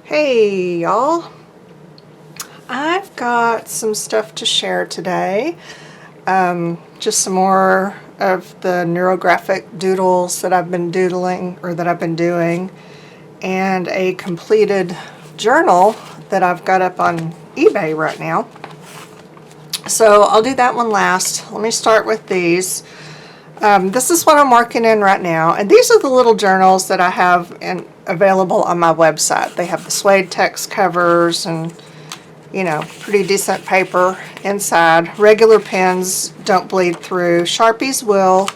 Hey y'all, I've got some stuff to share today. Just some more of the neurographic doodles that I've been doodling or that I've been doing, and a completed journal that I've got up on eBay right now. So I'll do that one last. Let me start with these. This is what I'm working in right now, and these are the little journals that I have available on my website. They have the suede text covers and, you know, pretty decent paper inside. Regular pens don't bleed through. Sharpies will,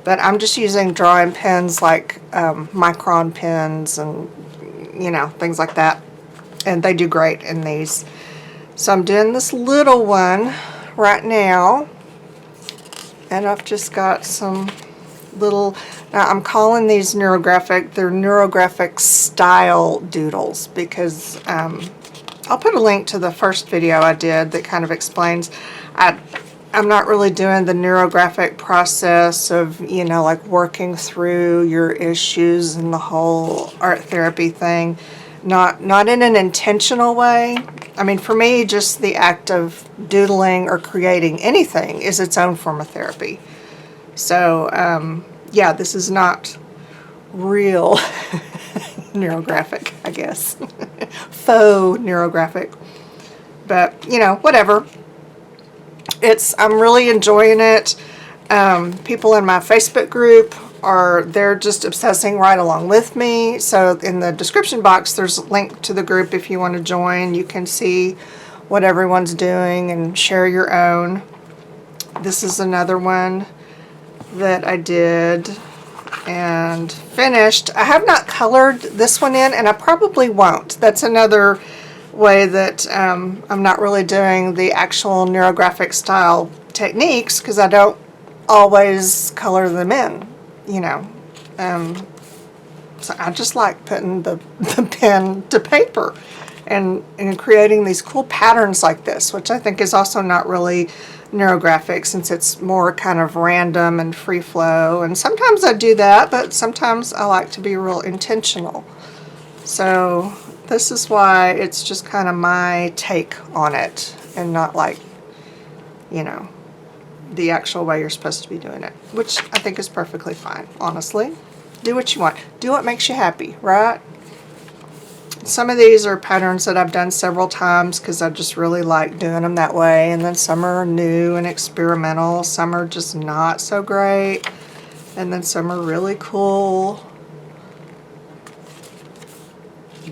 but I'm just using drawing pens like micron pens and, you know, things like that, and they do great in these. So I'm doing this little one right now. And I've just got some little, now I'm calling these neurographic, they're neurographic style doodles because I'll put a link to the first video I did that kind of explains, I'm not really doing the neurographic process of, you know, like working through your issues and the whole art therapy thing. Not in an intentional way. I mean, for me, just the act of doodling or creating anything is its own form of therapy. So, yeah, this is not real neurographic, I guess. Faux neurographic. But, you know, whatever. I'm really enjoying it. People in my Facebook group they're just obsessing right along with me. So in the description box, there's a link to the group if you want to join. You can see what everyone's doing and share your own. This is another one that I did and finished. I have not colored this one in, and I probably won't. That's another way that I'm not really doing the actual neurographic style techniques because I don't always color them in. You know, so I just like putting the pen to paper and creating these cool patterns like this, which I think is also not really neurographic since it's more kind of random and free flow. And sometimes I do that, but sometimes I like to be real intentional. So this is why it's just kind of my take on it and not like, you know, the actual way you're supposed to be doing it, which I think is perfectly fine, honestly. Do what you want. Do what makes you happy, right? Some of these are patterns that I've done several times because I just really like doing them that way, and then some are new and experimental, some are just not so great, and then some are really cool.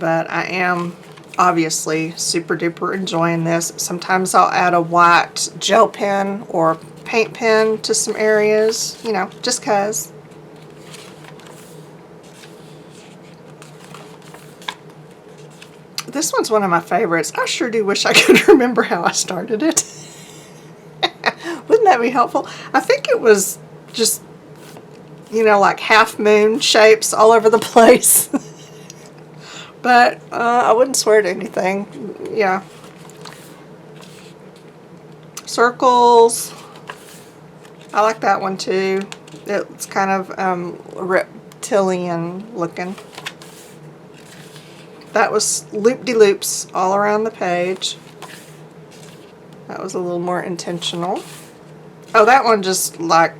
But I am obviously super duper enjoying this. Sometimes I'll add a white gel pen or paint pen to some areas, you know, just 'cause. This one's one of my favorites. I sure do wish I could remember how I started it. Wouldn't that be helpful? I think it was just, you know, like half moon shapes all over the place. But I wouldn't swear to anything. Yeah. Circles. I like that one too. It's kind of reptilian looking. That was loop-de-loops all around the page. That was a little more intentional. Oh, that one just like,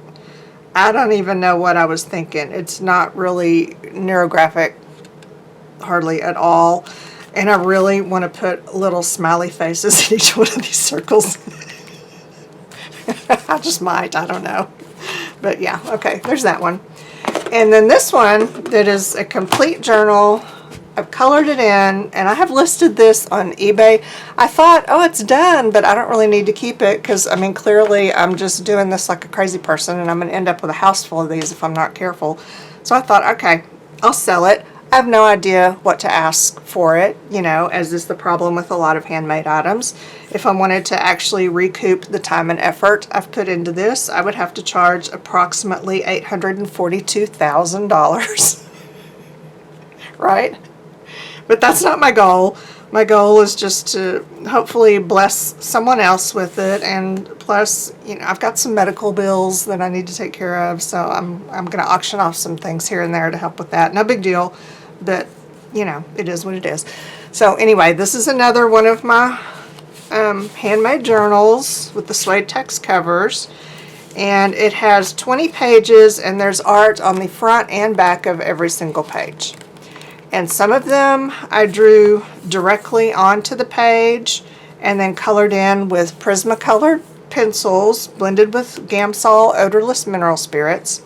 I don't even know what I was thinking. It's not really neurographic hardly at all. And I really want to put little smiley faces in each one of these circles. I just might, I don't know. But yeah, okay, there's that one. And then this one that is a complete journal. I've colored it in, and I have listed this on eBay. I thought, oh, it's done, but I don't really need to keep it because, I mean, clearly I'm just doing this like a crazy person, and I'm going to end up with a house full of these if I'm not careful. So I thought, okay, I'll sell it. I have no idea what to ask for it, you know, as is the problem with a lot of handmade items. If I wanted to actually recoup the time and effort I've put into this, I would have to charge approximately $842,000. Right? But that's not my goal. My goal is just to hopefully bless someone else with it, and plus, you know, I've got some medical bills that I need to take care of, so I'm going to auction off some things here and there to help with that. No big deal, but you know, it is what it is. So anyway, this is another one of my handmade journals with the suede text covers. And it has 20 pages, and there's art on the front and back of every single page. And some of them I drew directly onto the page and then colored in with Prismacolor pencils blended with Gamsol odorless mineral spirits.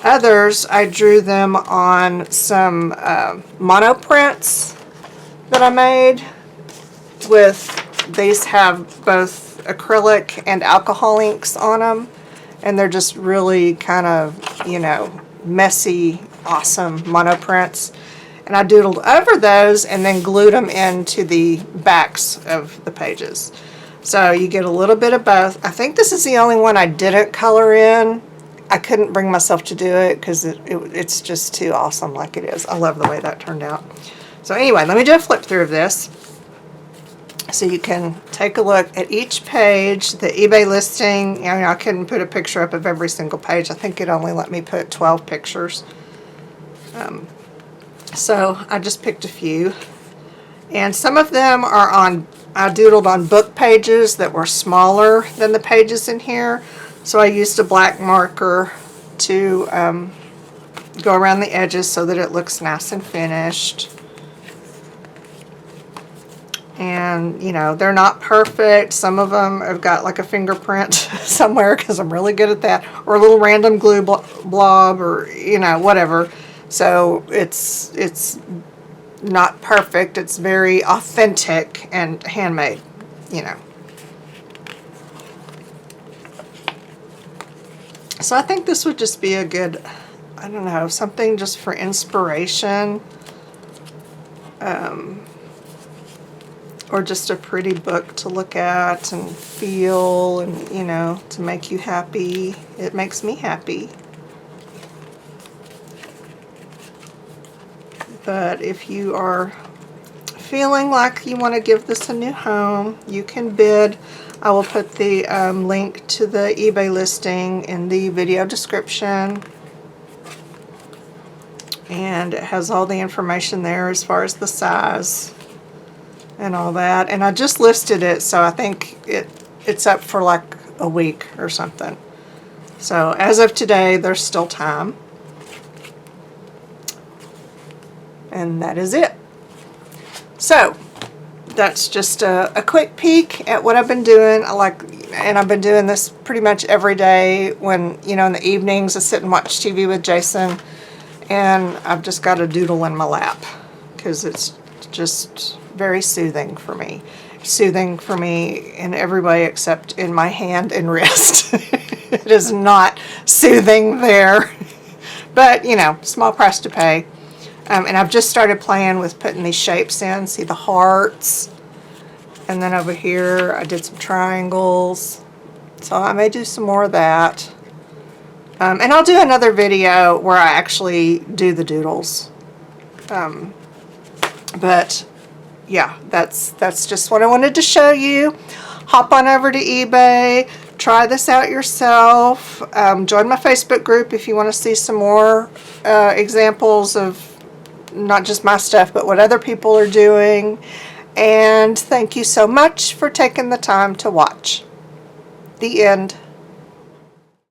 Others, I drew them on some mono prints that I made with, these have both acrylic and alcohol inks on them. And they're just really kind of, you know, messy, awesome mono prints. And I doodled over those and then glued them into the backs of the pages. So you get a little bit of both. I think this is the only one I didn't color in. I couldn't bring myself to do it because it's just too awesome like it is. I love the way that turned out. So anyway, let me do a flip through of this, so you can take a look at each page. The eBay listing, you know, I couldn't put a picture up of every single page. I think it only let me put 12 pictures. So I just picked a few. And some of them are on, I doodled on book pages that were smaller than the pages in here. So I used a black marker to go around the edges so that it looks nice and finished. And, you know, they're not perfect. Some of them have got like a fingerprint somewhere because I'm really good at that. Or a little random glue blob or, you know, whatever. So it's not perfect. It's very authentic and handmade, you know. So I think this would just be a good, I don't know, something just for inspiration. Or just a pretty book to look at and feel and, you know, to make you happy. It makes me happy. But if you are feeling like you want to give this a new home, you can bid. I will put the link to the eBay listing in the video description. And it has all the information there as far as the size and all that. And I just listed it, so I think it's up for like a week or something. So as of today, there's still time. And that is it. So that's just a quick peek at what I've been doing. And I've been doing this pretty much every day when, you know, in the evenings I sit and watch TV with Jason, and I've just got a doodle in my lap because it's just very soothing for me. Soothing for me in every way except in my hand and wrist. It is not soothing there. But, you know, small price to pay. And I've just started playing with putting these shapes in. See the hearts. And then over here I did some triangles. So I may do some more of that. And I'll do another video where I actually do the doodles. But yeah, that's just what I wanted to show you. Hop on over to eBay. Try this out yourself. Join my Facebook group if you want to see some more examples of not just my stuff, but what other people are doing. And thank you so much for taking the time to watch. The end.